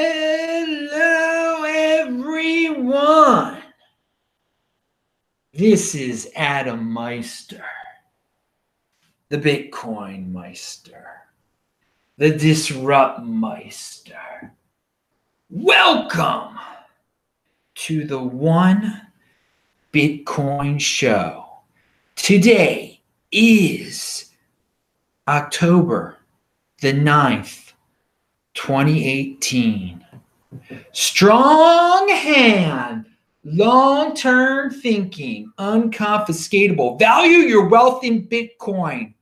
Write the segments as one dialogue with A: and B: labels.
A: Hello, everyone. This is Adam Meister, the Bitcoin Meister, the Disrupt Meister. Welcome to the One Bitcoin Show. Today is October the 9th. 2018. Strong hand, long-term thinking, unconfiscatable. Value your wealth in Bitcoin.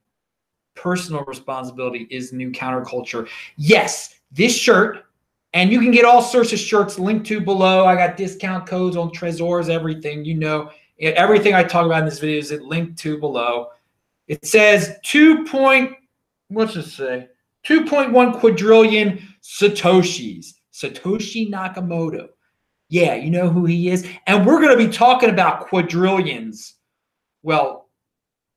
A: Personal responsibility is the new counterculture. Yes, this shirt, and you can get all sorts of shirts linked to below. I got discount codes on Trezors, everything. You know, everything I talk about in this video is linked to below. It says 2.1 quadrillion Satoshis. Satoshi Nakamoto. Yeah, you know who he is? And we're going to be talking about quadrillions. Well,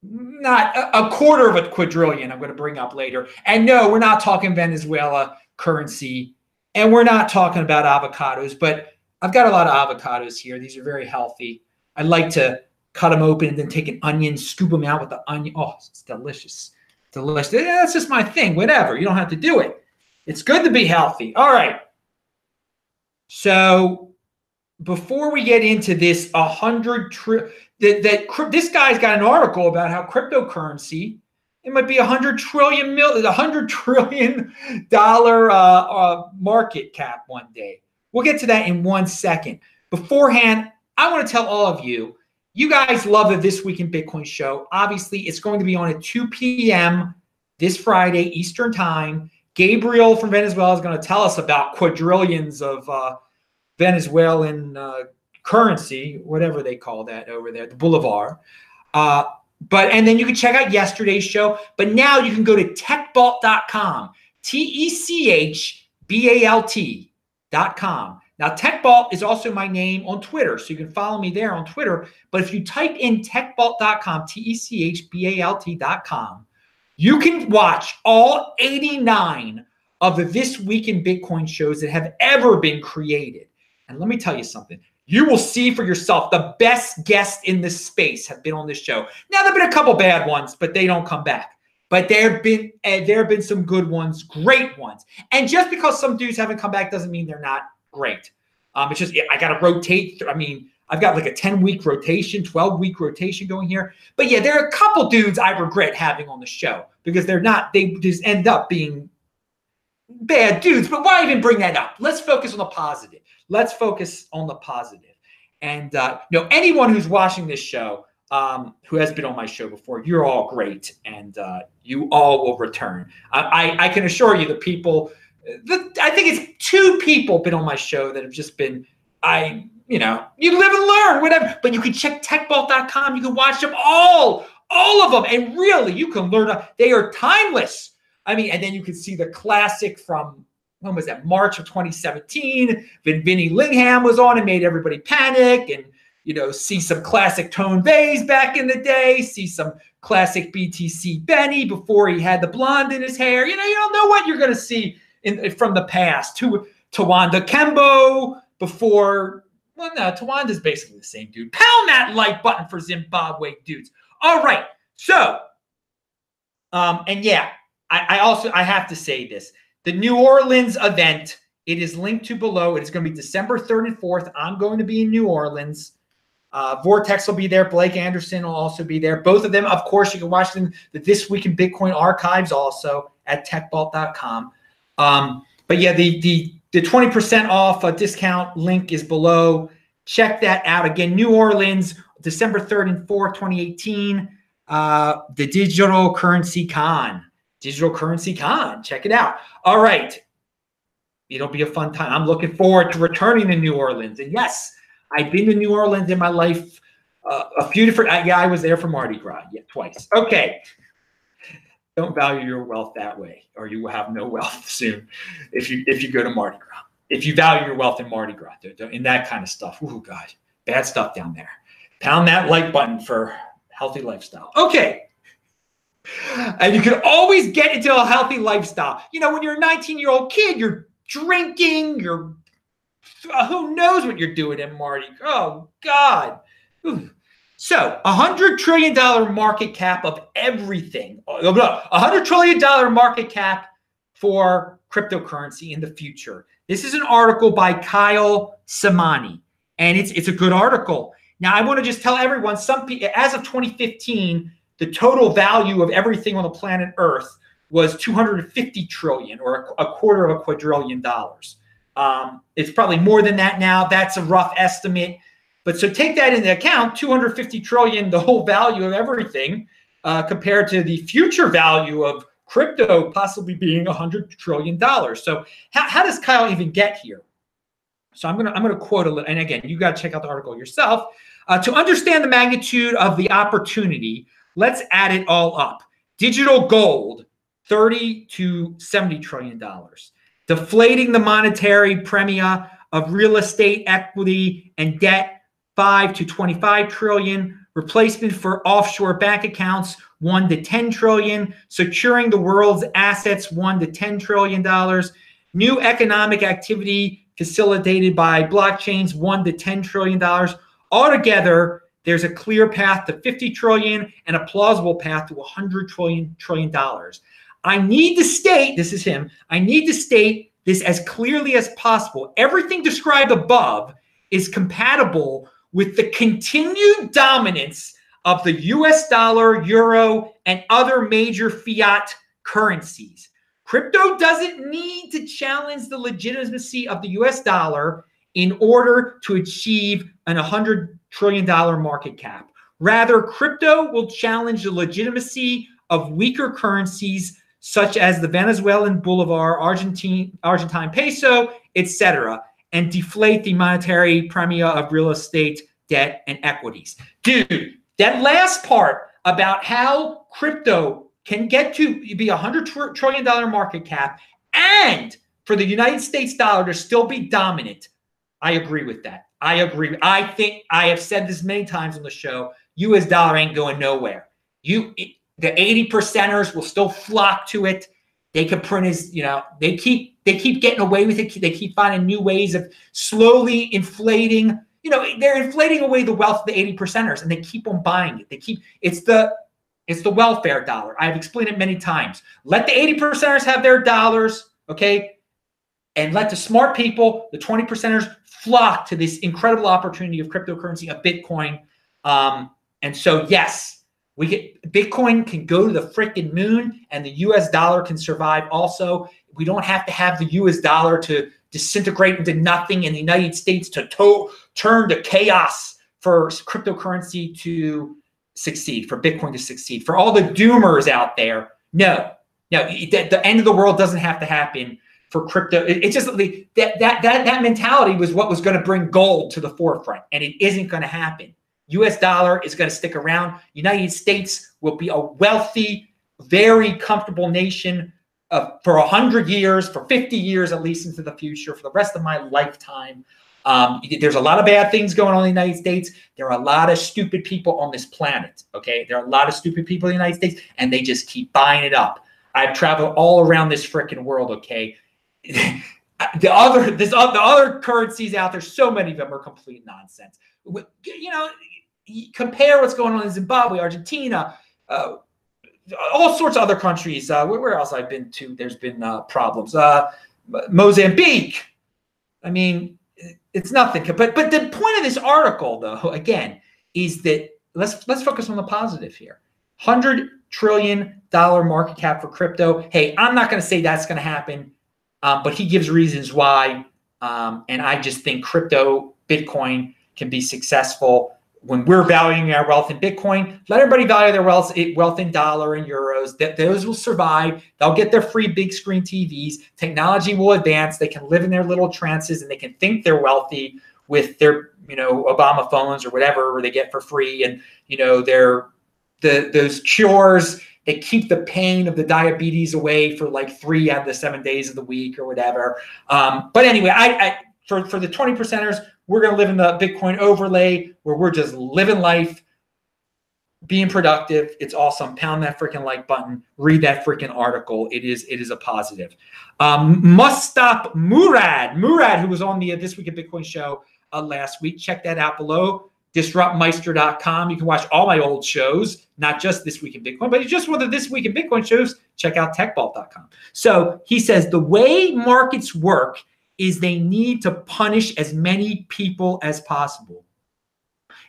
A: not a quarter of a quadrillion I'm going to bring up later. And no, we're not talking Venezuela currency. And we're not talking about avocados. But I've got a lot of avocados here. These are very healthy. I like to cut them open and then take an onion, scoop them out with the onion. Oh, it's delicious. Delicious. Yeah, that's just my thing. Whatever. You don't have to do it. It's good to be healthy. All right. So before we get into this, this guy's got an article about how cryptocurrency, it might be $100 trillion market cap one day. We'll get to that in 1 second. Beforehand, I want to tell all of you, you guys love the This Week in Bitcoin show. Obviously, it's going to be on at 2 p.m. this Friday, Eastern time. Gabriel from Venezuela is going to tell us about quadrillions of Venezuelan currency, whatever they call that over there, the Bolivar. And then you can check out yesterday's show. But now you can go to techbalt.com, TECHBALT.com. Now, TechBalt is also my name on Twitter, so you can follow me there on Twitter. But if you type in techbalt.com, TECHBALT.com, you can watch all 89 of the This Week in Bitcoin shows that have ever been created. And let me tell you something. You will see for yourself the best guests in this space have been on this show. Now, there have been a couple bad ones, but they don't come back. But there have been some good ones, great ones. And just because some dudes haven't come back doesn't mean they're not great. It's just I got to rotate. I mean, I've got like a 10-week rotation, 12-week rotation going here. But yeah, there are a couple dudes I regret having on the show because they just end up being bad dudes. But why even bring that up? Let's focus on the positive. Let's focus on the positive. And anyone who's watching this show, who has been on my show before, you're all great, and you all will return. I can assure you the people, I think it's 2 people been on my show that have just been, you live and learn, whatever. But you can check techbalt.com. You can watch them all of them. And really, you can learn. They are timeless. I mean, and then you can see the classic from, when was that? March of 2017. Vinny Lingham was on and made everybody panic. And, see some classic Tone Vays back in the day. See some classic BTC Benny before he had the blonde in his hair. You don't know what you're going to see from the past. Tawanda Kembo before... Well, no, Tawanda's basically the same dude. Pound that like button for Zimbabwe dudes. All right. So, and yeah, I have to say this. The New Orleans event, it is linked to below. It is going to be December 3rd and 4th. I'm going to be in New Orleans. Vortex will be there. Blake Anderson will also be there. Both of them, of course, you can watch them. The This Week in Bitcoin archives also at techbalt.com. But yeah, the 20% off discount link is below. Check that out. Again, New Orleans, December 3rd and 4th, 2018. The Digital Currency Con. Digital Currency Con. Check it out. All right. It'll be a fun time. I'm looking forward to returning to New Orleans. And yes, I've been to New Orleans in my life. A few different, I was there for Mardi Gras. Yeah, twice. Okay. Don't value your wealth that way, or you will have no wealth soon if you go to Mardi Gras. If you value your wealth in Mardi Gras, in that kind of stuff. Oh, God. Bad stuff down there. Pound that like button for healthy lifestyle. Okay. And you can always get into a healthy lifestyle. When you're a 19-year-old kid, you're drinking, you're who knows what you're doing in Marty. Oh, God. Ooh. So $100 trillion market cap of everything. $100 trillion market cap for cryptocurrency in the future. This is an article by Kyle Samani, and it's a good article. Now, I want to just tell everyone, as of 2015, the total value of everything on the planet Earth was 250 trillion, or a quarter of a quadrillion dollars. It's probably more than that now. That's a rough estimate. But so take that into account, 250 trillion, the whole value of everything, compared to the future value of crypto possibly being $100 trillion. So how does Kyle even get here? So I'm gonna quote a little, and again, you got to check out the article yourself. To understand the magnitude of the opportunity, let's add it all up. Digital gold, $30 to $70 trillion. Deflating the monetary premia of real estate, equity, and debt, 5 to 25 trillion. Replacement for offshore bank accounts, 1 to 10 trillion. Securing the world's assets, $1 to $10 trillion. New economic activity facilitated by blockchains, $1 to $10 trillion. Altogether, there's a clear path to 50 trillion and a plausible path to $100 trillion. I need to state, this is him, I need to state this as clearly as possible. Everything described above is compatible with the continued dominance of the US dollar, euro, and other major fiat currencies. Crypto doesn't need to challenge the legitimacy of the US dollar in order to achieve an $100 trillion market cap. Rather, crypto will challenge the legitimacy of weaker currencies such as the Venezuelan bolivar, Argentine peso, etc., and deflate the monetary premia of real estate, debt, and equities. Dude, that last part about how crypto can get to be $100 trillion market cap and for the United States dollar to still be dominant, I agree with that. I agree. I think I have said this many times on the show, US dollar ain't going nowhere. The 80%ers will still flock to it. They could print as, they keep getting away with it. They keep finding new ways of slowly inflating. They're inflating away the wealth of the 80%ers, and they keep on buying it. It's the welfare dollar. I've explained it many times. Let the 80%ers have their dollars, okay? And let the smart people, the 20%ers, flock to this incredible opportunity of cryptocurrency, of Bitcoin. And so, yes, Bitcoin can go to the freaking moon, and the US dollar can survive also. We don't have to have the US dollar to disintegrate into nothing in the United States to turn to chaos for cryptocurrency to succeed, for Bitcoin to succeed. For all the doomers out there, no, the end of the world doesn't have to happen for crypto. It's just that mentality was what was going to bring gold to the forefront, and it isn't going to happen. US dollar is going to stick around. United States will be a wealthy, very comfortable nation for 100 years, for 50 years at least into the future, for the rest of my lifetime. There's a lot of bad things going on in the United States. There are a lot of stupid people on this planet, okay? There are a lot of stupid people in the United States, and they just keep buying it up. I've traveled all around this freaking world, okay? The other currencies out there, so many of them are complete nonsense. Compare what's going on in Zimbabwe, Argentina, all sorts of other countries. Where else I've been to, there's been problems. Mozambique. I mean, it's nothing. But the point of this article, though, again, is that let's focus on the positive here. $100 trillion market cap for crypto. Hey, I'm not going to say that's going to happen, but he gives reasons why. And I just think crypto, Bitcoin, can be successful. When we're valuing our wealth in Bitcoin, let everybody value their wealth in dollar and euros. Those will survive. They'll get their free big screen TVs. Technology will advance. They can live in their little trances, and they can think they're wealthy with their, Obama phones or whatever they get for free. And, those cures, they keep the pain of the diabetes away for like 3 out of the 7 days of the week or whatever. But anyway, for the 20%ers, we're going to live in the Bitcoin overlay where we're just living life being productive. It's awesome. Pound that freaking like button. Read that freaking article. It is a positive. Must Stop Murad, who was on the This Week in Bitcoin show last week. Check that out below. Disruptmeister.com. You can watch all my old shows, not just This Week in Bitcoin, but just one of the This Week in Bitcoin shows. Check out techbalt.com. So he says the way markets work is they need to punish as many people as possible.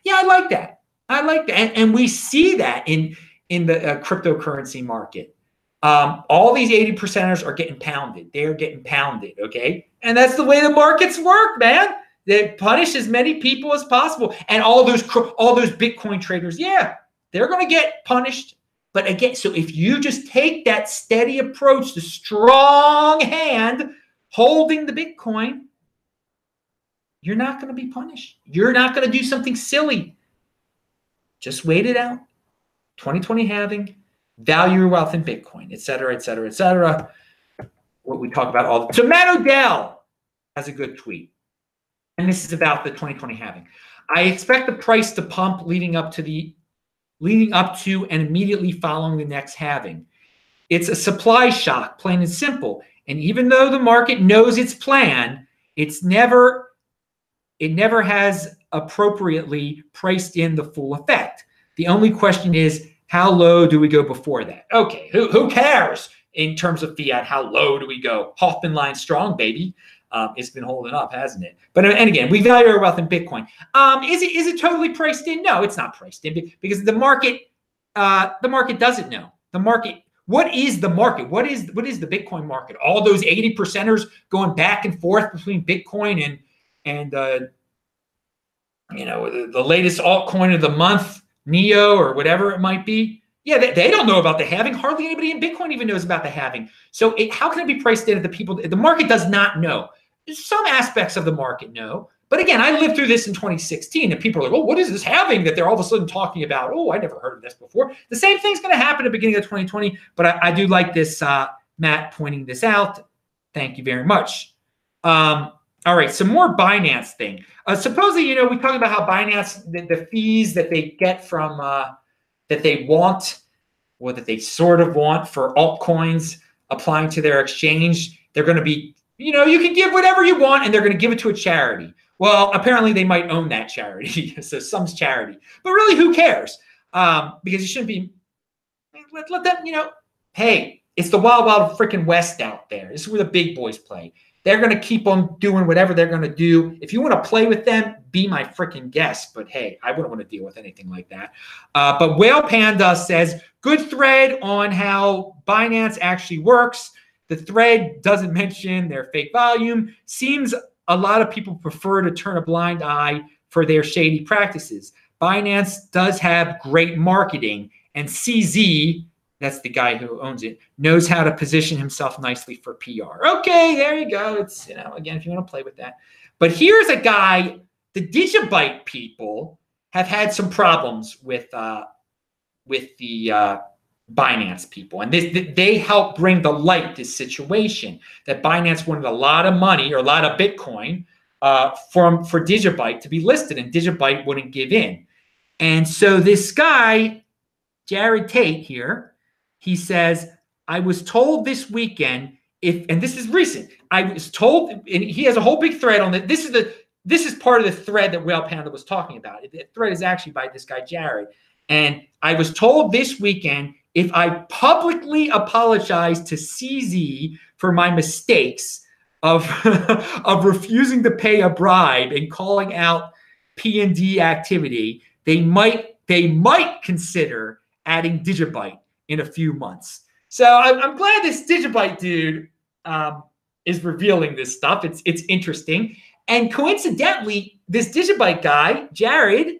A: Yeah, I like that. I like that. And we see that in the cryptocurrency market. All these 80%ers are getting pounded. They're getting pounded, okay? And that's the way the markets work, man. They punish as many people as possible. And all those Bitcoin traders, yeah, they're going to get punished. But again, so if you just take that steady approach, the strong hand holding the Bitcoin, you're not going to be punished. You're not going to do something silly. Just wait it out. 2020 halving, value your wealth in Bitcoin, et cetera, et cetera, et cetera. What we talk about all the time. So Matt Odell has a good tweet. And this is about the 2020 halving. I expect the price to pump leading up to and immediately following the next halving. It's a supply shock, plain and simple. And even though the market knows its plan, it never has appropriately priced in the full effect. The only question is, how low do we go before that? Okay, who cares in terms of fiat? How low do we go? Hoffman line strong, baby. It's been holding up, hasn't it? But and again, we value our wealth in Bitcoin. Is it totally priced in? No, it's not priced in because the market doesn't know. The market. What is the market? What is the Bitcoin market? All those 80%ers going back and forth between Bitcoin and the latest altcoin of the month, Neo or whatever it might be. Yeah, they don't know about the halving. Hardly anybody in Bitcoin even knows about the halving. So how can it be priced in if the market does not know? Some aspects of the market know. But again, I lived through this in 2016, and people are like, oh, what is this halving that they're all of a sudden talking about? Oh, I never heard of this before. The same thing's going to happen at the beginning of 2020, but I do like this, Matt, pointing this out. Thank you very much. All right, some more Binance thing. Supposedly, we talked about how Binance, the fees that they get from that they want, or that they sort of want for altcoins applying to their exchange, they're going to be, you can give whatever you want and they're going to give it to a charity. Well, apparently they might own that charity. So some's charity. But really, who cares? Because you shouldn't be, let them, hey, it's the wild, wild freaking West out there. This is where the big boys play. They're going to keep on doing whatever they're going to do. If you want to play with them, be my freaking guest. But hey, I wouldn't want to deal with anything like that. But Whale Panda says, good thread on how Binance actually works. The thread doesn't mention their fake volume. Seems a lot of people prefer to turn a blind eye for their shady practices. Binance does have great marketing, and CZ, that's the guy who owns it, knows how to position himself nicely for PR. Okay, there you go. It's, again, if you want to play with that. But here's a guy, the Digibyte people have had some problems with the Binance people. And they help bring to light this situation that Binance wanted a lot of money or a lot of Bitcoin for Digibyte to be listed, and Digibyte wouldn't give in. And so this guy, Jared Tate here, he says, I was told this weekend, and this is recent, I was told, and he has a whole big thread on that. This is part of the thread that Whale Panda was talking about. The thread is actually by this guy, Jared. And I was told this weekend, if I publicly apologize to CZ for my mistakes of refusing to pay a bribe and calling out P&D activity, they might consider adding Digibyte in a few months. So I'm glad this Digibyte dude is revealing this stuff. It's interesting. And coincidentally, this Digibyte guy, Jared,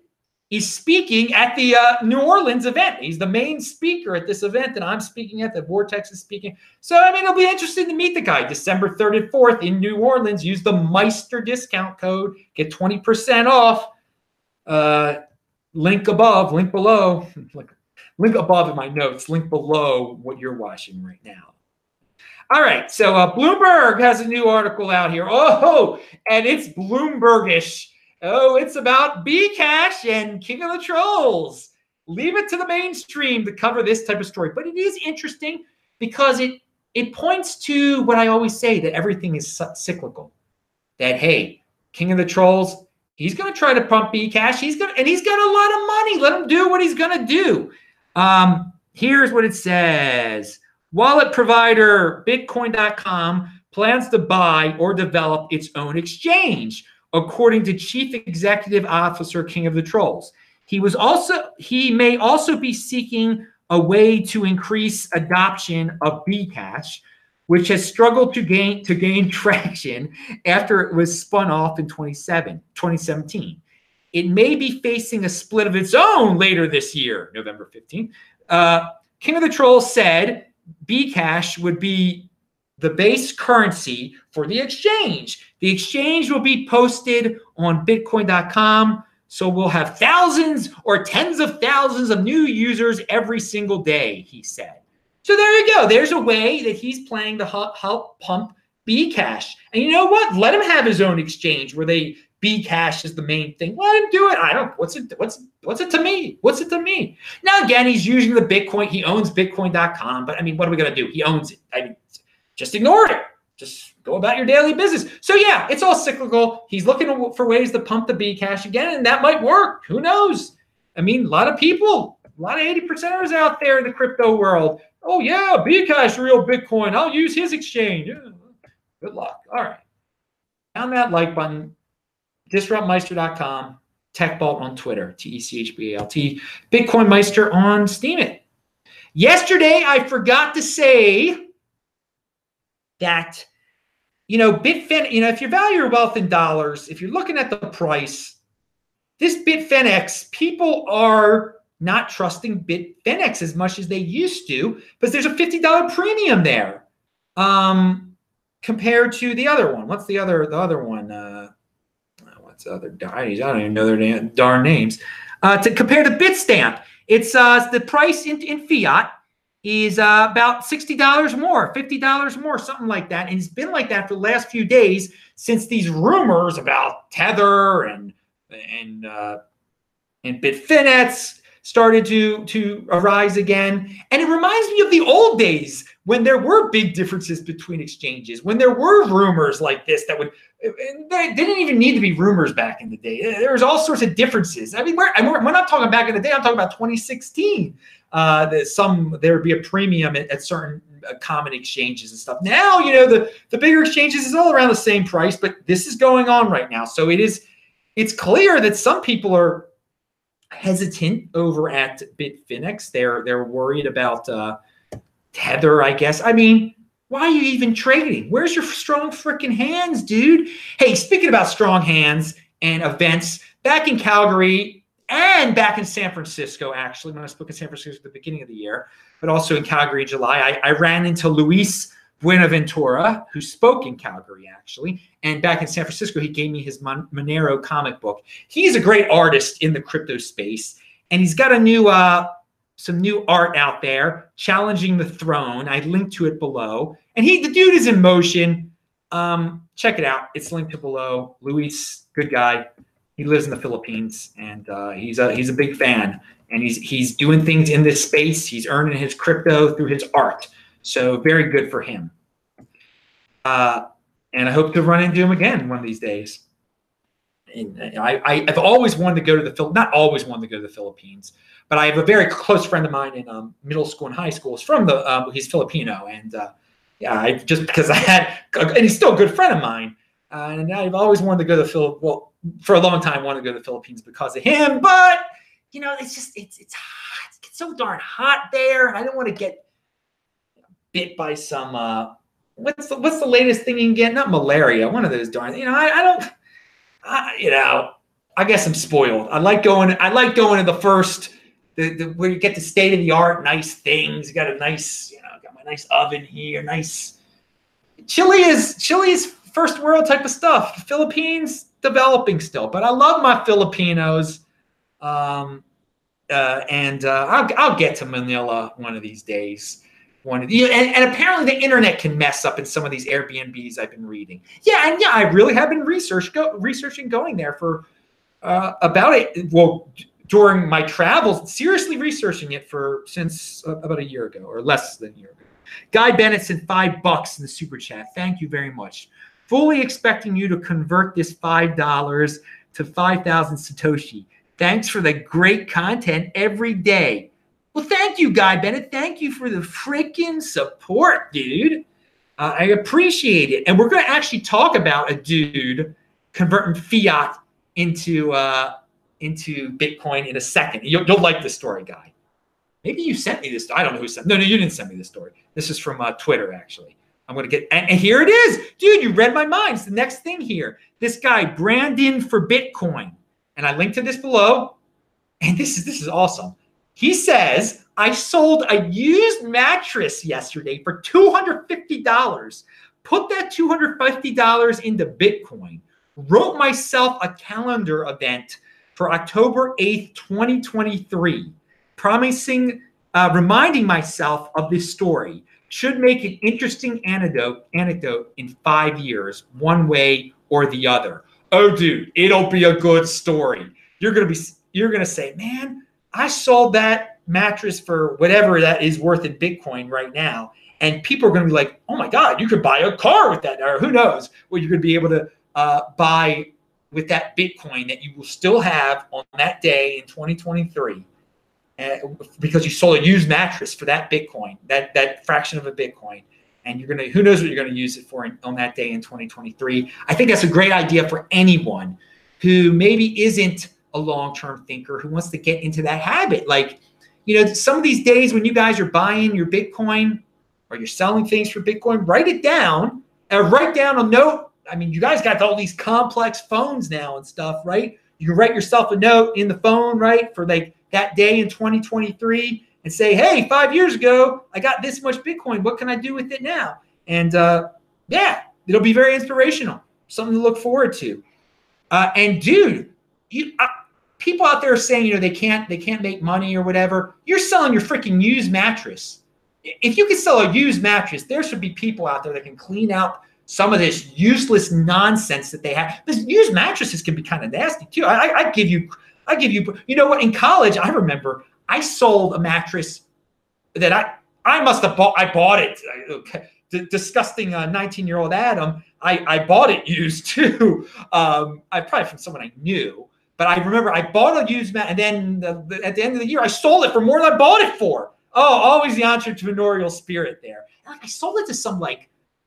A: is speaking at the New Orleans event. He's the main speaker at this event, and I'm speaking at the Vortex is speaking. So, it'll be interesting to meet the guy. December 3rd and 4th in New Orleans. Use the Meister discount code. Get 20% off. Link above, link below. Link above in my notes. Link below what you're watching right now. All right, so Bloomberg has a new article out here. Oh, and it's Bloombergish. Oh, it's about Bcash and King of the Trolls. Leave it to the mainstream to cover this type of story. But it is interesting because it points to what I always say, that everything is cyclical. That, hey, King of the Trolls, he's going to try to pump Bcash. He's got a lot of money. Let him do what he's going to do. Here's what it says. Wallet provider Bitcoin.com plans to buy or develop its own exchange, according to Chief Executive Officer King of the Trolls. He may also be seeking a way to increase adoption of Bcash, which has struggled to gain traction after it was spun off in 2017. It may be facing a split of its own later this year, November 15th. King of the Trolls said Bcash would be the base currency for the exchange. The exchange will be posted on Bitcoin.com, so we'll have thousands or tens of thousands of new users every single day, he said. So there you go. There's a way that he's planning to help pump Bcash. And you know what? Let him have his own exchange where Bcash is the main thing. Let him do it. What's it to me? What's it to me? Now, again, he's using the Bitcoin. He owns Bitcoin.com. But, I mean, what are we going to do? He owns it. I mean, just ignore it. Just go about your daily business. So, yeah, it's all cyclical. He's looking for ways to pump the Bcash again, and that might work. Who knows? I mean, a lot of people, a lot of 80%ers out there in the crypto world. Oh, yeah, Bcash, real Bitcoin. I'll use his exchange. Yeah, good luck. All right. Down that like button. DisruptMeister.com. TechBalt on Twitter. TechBalt. Bitcoin Meister on Steemit. Yesterday, I forgot to say that, Bitfin, if you value your wealth in dollars, if you're looking at the price, this Bitfinex, people are not trusting Bitfinex as much as they used to because there's a $50 premium there compared to the other one. What's the other one? What's the other? I don't even know their darn names. To compare to Bitstamp, it's the price in fiat is about $60 more, $50 more, something like that. And it's been like that for the last few days since these rumors about Tether and Bitfinex started to arise again. And it reminds me of the old days when there were big differences between exchanges, when there were rumors like this that they didn't even need to be rumors back in the day. There was all sorts of differences. I mean, when I'm talking back in the day, I'm talking about 2016. There would be a premium at certain common exchanges and stuff. Now, the bigger exchanges is all around the same price, but this is going on right now. So it's clear that some people are hesitant over at Bitfinex. They're worried about Tether, I guess. I mean, why are you even trading? Where's your strong freaking hands, dude? Hey, speaking about strong hands and events, back in Calgary and back in San Francisco, actually, when I spoke in San Francisco at the beginning of the year, but also in Calgary in July, I ran into Luis Buenaventura, who spoke in Calgary, actually. And back in San Francisco, he gave me his Monero comic book. He's a great artist in the crypto space. And he's got some new art out there, Challenging the Throne. I linked to it below. And the dude is in motion. Check it out. It's linked to below. Luis, good guy. He lives in the Philippines, and he's a big fan. And he's doing things in this space. He's earning his crypto through his art. So very good for him. And I hope to run into him again one of these days. And I've always wanted to go to not always wanted to go to the Philippines, but I have a very close friend of mine in middle school and high school. He's Filipino, and because I had, and he's still a good friend of mine, and I've always wanted to go to for a long time, wanted to go to the Philippines because of him. But it's just it's hot. It's so darn hot there, and I don't want to get bit by some what's the latest thing you can get? Not malaria, one of those darn. I guess I'm spoiled. I like going to the where you get the state of the art, nice things. You got a nice, got my nice oven here, nice. Chile is first world type of stuff. Philippines developing still, but I love my Filipinos. And I'll get to Manila one of these days. And apparently the internet can mess up in some of these Airbnbs I've been reading. I really have been researching going there for about it. Well, during my travels, seriously researching it since about a year ago or less than a year ago. Guy Bennett sent $5 in the super chat. Thank you very much. Fully expecting you to convert this $5 to 5,000 Satoshi. Thanks for the great content every day. Well, thank you, Guy Bennett. Thank you for the freaking support, dude. I appreciate it. And we're going to actually talk about a dude converting fiat into Bitcoin in a second. You'll like this story, Guy. Maybe you sent me this. I don't know who sent. No, you didn't send me this story. This is from Twitter, actually. I'm going to get, and here it is. Dude, you read my mind. It's the next thing here. This guy, Brandon for Bitcoin. And I linked to this below. And this is awesome. He says, I sold a used mattress yesterday for $250. Put that $250 into Bitcoin. Wrote myself a calendar event for October 8th, 2023. Promising, reminding myself of this story. Should make an interesting anecdote in 5 years, one way or the other. Oh, dude, it'll be a good story. You're gonna say, man, I sold that mattress for whatever that is worth in Bitcoin right now, and people are gonna be like, oh my God, you could buy a car with that, or who knows what you're gonna be able to buy with that Bitcoin that you will still have on that day in 2023. Because you sold a used mattress for that Bitcoin, that fraction of a Bitcoin, and who knows what you're gonna use it for on that day in 2023. I think that's a great idea for anyone who maybe isn't a long-term thinker, who wants to get into that habit. Like, some of these days when you guys are buying your Bitcoin or you're selling things for Bitcoin, write it down and write down a note. I mean, you guys got all these complex phones now and stuff, right? You can write yourself a note in the phone, right, for like that day in 2023 and say, hey, 5 years ago, I got this much Bitcoin. What can I do with it now? And yeah, it'll be very inspirational, something to look forward to. And dude, people out there are saying, they can't make money or whatever. You're selling your freaking used mattress. If you can sell a used mattress, there should be people out there that can clean out some of this useless nonsense that they have. This used mattresses can be kind of nasty too. I give you, you know what? In college, I remember I sold a mattress that I must have bought. I bought it. Disgusting 19-year-old Adam. I bought it used too. I probably from someone I knew. But I remember I bought a used mat, and then at the end of the year, I sold it for more than I bought it for. Oh, always the entrepreneurial spirit there. I sold it to some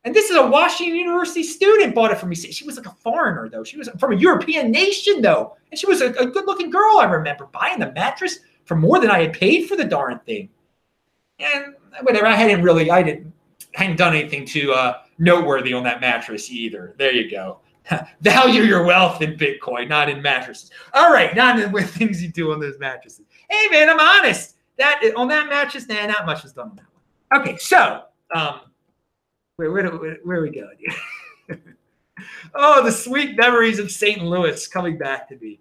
A: and this is a Washington University student bought it for me. She was like a foreigner though. She was from a European nation though. And she was a good-looking girl. I remember buying the mattress for more than I had paid for the darn thing. And whatever, I hadn't done anything too noteworthy on that mattress either. There you go. Value your wealth in Bitcoin, not in mattresses. All right, not in with things you do on those mattresses. Hey man, I'm honest. On that mattress, not much was done on that one. Okay, so where we go, dude? Oh, the sweet memories of St. Louis coming back to me,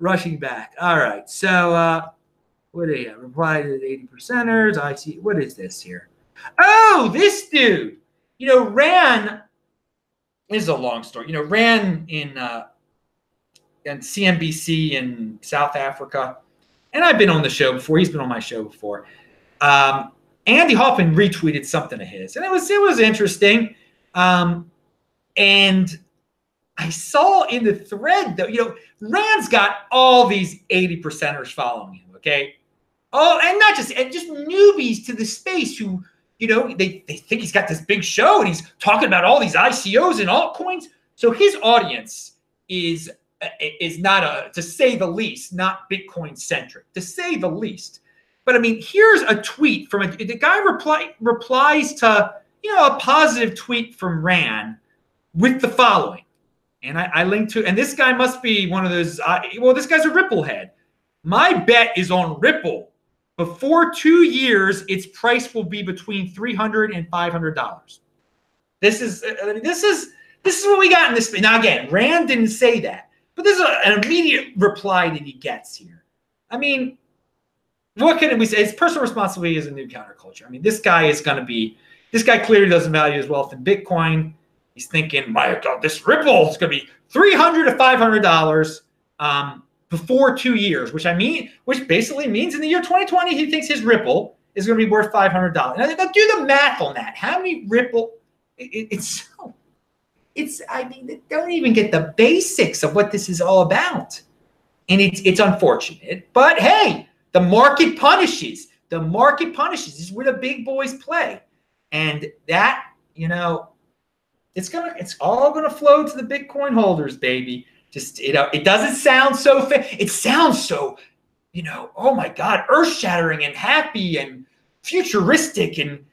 A: rushing back. All right, so what do you have? Reply to the 80%ers. I see. What is this here? Oh, this dude. Ran. This is a long story. Ran in CNBC in South Africa, and I've been on the show before. He's been on my show before. Andy Hoffman retweeted something of his, and it was interesting. And I saw in the thread though, Rand's got all these 80%ers following him. Okay, and not just newbies to the space who. They think he's got this big show and he's talking about all these ICOs and altcoins. So his audience is not to say the least, not Bitcoin centric, to say the least. But I mean, here's a tweet from the guy replies to a positive tweet from Rand with the following, and I linked to, and this guy must be one of those. This guy's a Ripple head. My bet is on Ripple. Before 2 years, its price will be between $300 and $500. This is what we got in this. Now again, Rand didn't say that, but this is an immediate reply that he gets here. I mean, what can we say? It's personal responsibility is a new counterculture. I mean, this guy clearly doesn't value his wealth in Bitcoin. He's thinking, my God, this Ripple is going to be $300 to $500. before 2 years, which basically means in the year 2020, he thinks his Ripple is going to be worth $500. Now, do the math on that. How many Ripple? I mean, they don't even get the basics of what this is all about. And it's unfortunate. But hey, the market punishes. The market punishes. This is where the big boys play. And that, it's all gonna flow to the Bitcoin holders, baby. Just, it doesn't sound so it sounds so, oh my God, earth-shattering and happy and futuristic and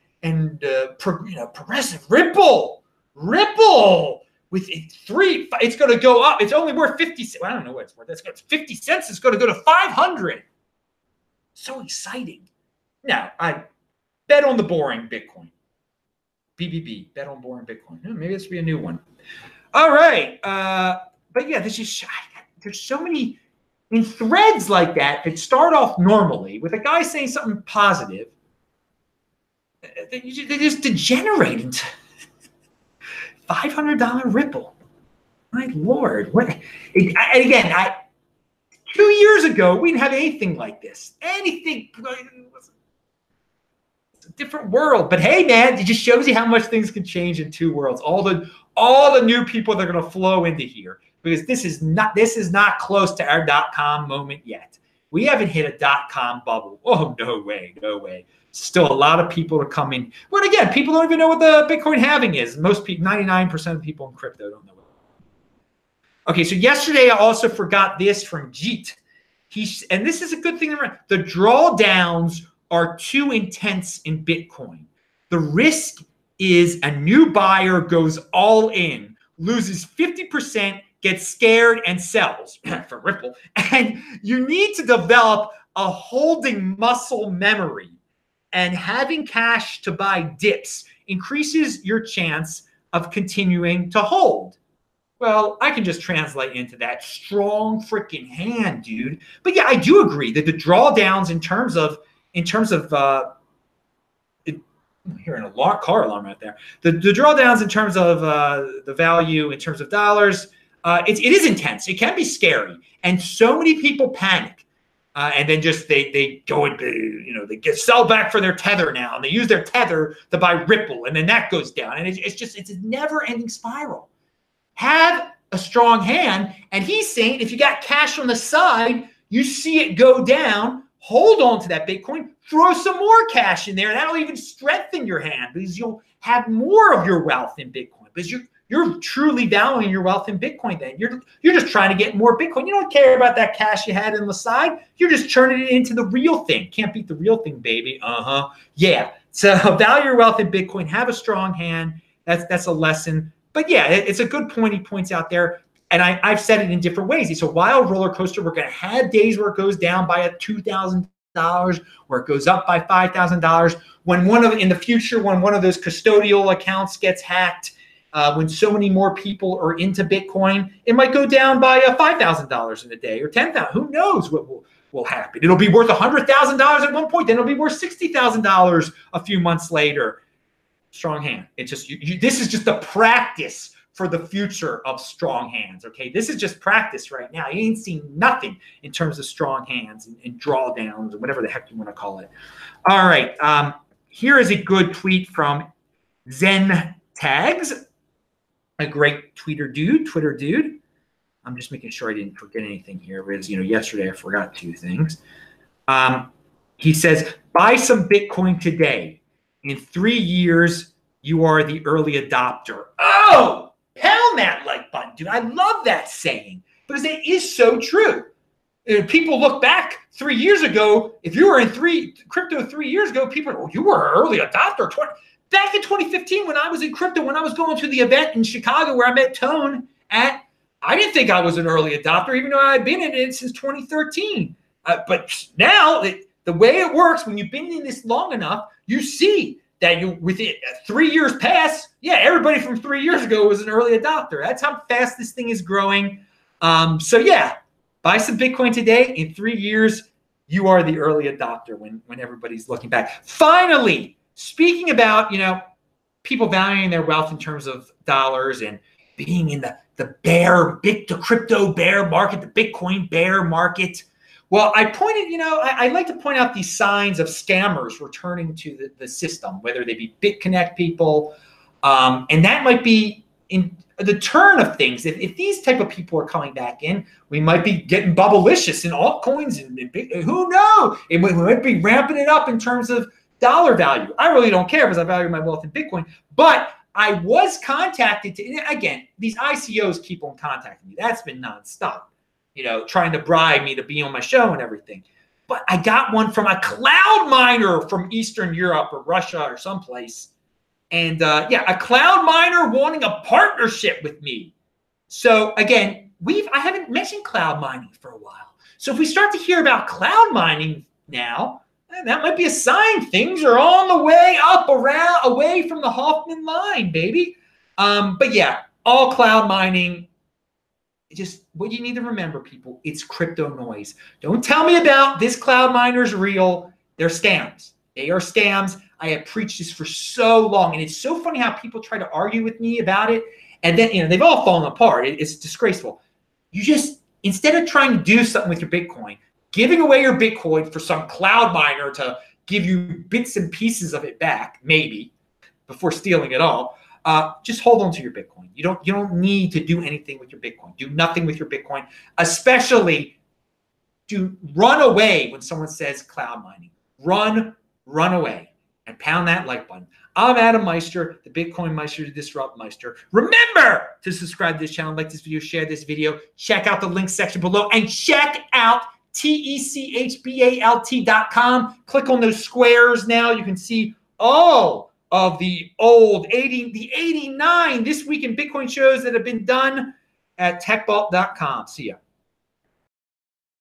A: progressive. Ripple with it's going to go up. It's only worth 50 cents. Well, I don't know what it's worth. That's 50 cents. It's going to go to 500. So exciting. Now, I bet on the boring Bitcoin. BBB, bet on boring Bitcoin. Maybe this will be a new one. All right. But yeah, there's so many in threads like that start off normally with a guy saying something positive. They just degenerate into $500 Ripple. My Lord. What? Again, 2 years ago, we didn't have anything like this. Anything. It's a different world. But hey, man, it just shows you how much things can change in two worlds. All the new people that are going to flow into here. Because this is not close to our .com moment yet. We haven't hit a .com bubble. Oh, no way. Still a lot of people are coming. But again, people don't even know what the Bitcoin halving is. Most people, 99% of people in crypto don't know what. Okay, so yesterday I also forgot this from Jeet. And this is a good thing to remember. The drawdowns are too intense in Bitcoin. The risk is a new buyer goes all in, loses 50%, gets scared and sells for Ripple. And you need to develop a holding muscle memory. And having cash to buy dips increases your chance of continuing to hold. Well, I can just translate into that strong freaking hand, dude. But yeah, I do agree that the drawdowns in terms of I'm hearing a car alarm out there. The drawdowns in terms of the value in terms of dollars, it is intense. It can be scary, and so many people panic. And then just they go and they sell back for their tether now, and they use their tether to buy Ripple, and then that goes down, and it's a never-ending spiral. Have a strong hand, and he's saying if you got cash on the side, you see it go down, hold on to that Bitcoin, throw some more cash in there, and that'll even strengthen your hand because you'll have more of your wealth in Bitcoin because you're truly valuing your wealth in Bitcoin then. You're just trying to get more Bitcoin. You don't care about that cash you had on the side. You're just turning it into the real thing. Can't beat the real thing, baby. Yeah. So value your wealth in Bitcoin. Have a strong hand. That's a lesson. But yeah, it's a good point he points out there. And I've said it in different ways. It's a wild roller coaster. We're going to have days where it goes down by $2,000, where it goes up by $5,000. In the future, when one of those custodial accounts gets hacked, when so many more people are into Bitcoin, it might go down by $5,000 in a day or $10,000. Who knows what will happen? It'll be worth $100,000 at one point. Then it'll be worth $60,000 a few months later. Strong hand. It's just this is just a practice for the future of strong hands. Okay, this is just practice right now. You ain't seen nothing in terms of strong hands and drawdowns or whatever the heck you want to call it. All right. Here is a good tweet from Zen Tags. A great Twitter dude. I'm just making sure I didn't forget anything here because, yesterday I forgot two things. He says, buy some Bitcoin today. In 3 years, you are the early adopter. Oh, pound that like button, dude. I love that saying because it is so true. People look back 3 years ago. If you were in crypto 3 years ago, people are, you were an early adopter. Back in 2015, when I was in crypto, when I was going to the event in Chicago where I met Tone I didn't think I was an early adopter, even though I've been in it since 2013. But now, the way it works, when you've been in this long enough, you see that within 3 years pass, everybody from 3 years ago was an early adopter. That's how fast this thing is growing. So yeah, buy some Bitcoin today. In 3 years, you are the early adopter when everybody's looking back. Finally, speaking about, people valuing their wealth in terms of dollars and being in the crypto bear market, the Bitcoin bear market. Well, I like to point out these signs of scammers returning to the system, whether they be BitConnect people, and that might be in the turn of things. If these type of people are coming back in, we might be getting bubblicious in altcoins, and who knows? We might be ramping it up in terms of dollar value. I really don't care because I value my wealth in Bitcoin, but I was contacted again, these ICOs keep on contacting me. That's been nonstop, trying to bribe me to be on my show and everything. But I got one from a cloud miner from Eastern Europe or Russia or someplace. And a cloud miner wanting a partnership with me. So again, I haven't mentioned cloud mining for a while. So if we start to hear about cloud mining now, that might be a sign things are on the way up, away from the Hoffman line, baby. But yeah, all cloud mining. Just what you need to remember, people, it's crypto noise. Don't tell me about this cloud miner's real. They're scams. They are scams. I have preached this for so long, and it's so funny how people try to argue with me about it, and then they've all fallen apart. It's disgraceful. You just, instead of trying to do something with your Bitcoin, giving away your Bitcoin for some cloud miner to give you bits and pieces of it back, maybe before stealing it all, just hold on to your Bitcoin. You don't need to do anything with your Bitcoin. Do nothing with your Bitcoin, especially run away when someone says cloud mining. Run away and pound that like button. I'm Adam Meister, the Bitcoin Meister, the Disrupt Meister. Remember to subscribe to this channel, like this video, share this video, check out the link section below, and check out techbalt.com. Click on those squares now. You can see all of the old 89 This Week in Bitcoin shows that have been done at techbalt.com. See ya.